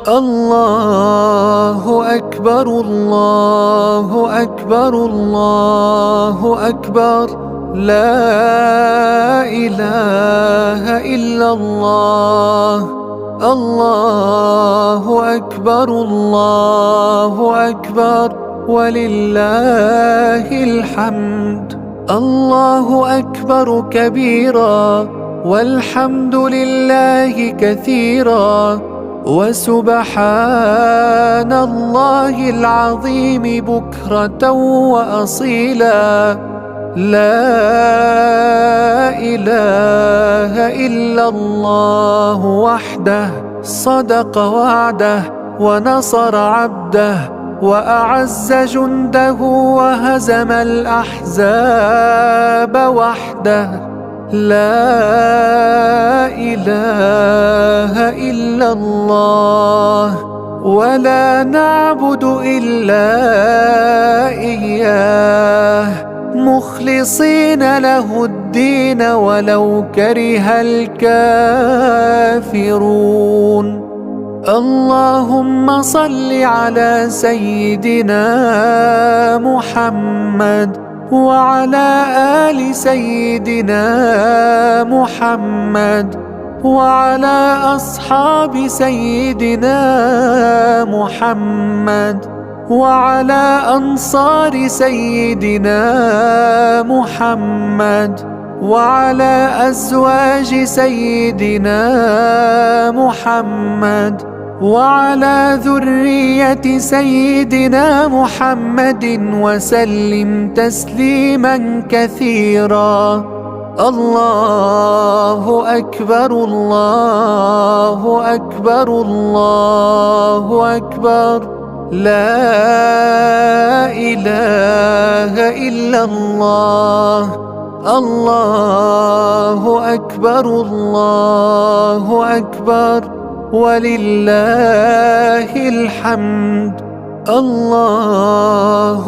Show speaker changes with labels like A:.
A: الله أكبر الله أكبر الله أكبر، لا إله إلا الله. الله أكبر الله أكبر ولله الحمد. الله أكبر كبيرا والحمد لله كثيرا، وسبحان الله العظيم بكرة وأصيلا. لا إله إلا الله وحده، صدق وعده ونصر عبده وأعز جنده وهزم الأحزاب وحده. لا إله إلا الله ولا نعبد إلا إياه، مخلصين له الدين ولو كره الكافرون. اللهم صل على سيدنا محمد وعلى آل سيدنا محمد وعلى أصحاب سيدنا محمد وعلى أنصار سيدنا محمد وعلى أزواج سيدنا محمد وعلى ذرية سيدنا محمد وسلم تسليما كثيرا. الله أكبر الله أكبر الله أكبر، لا إله إلا الله. الله أكبر الله أكبر ولله الحمد. الله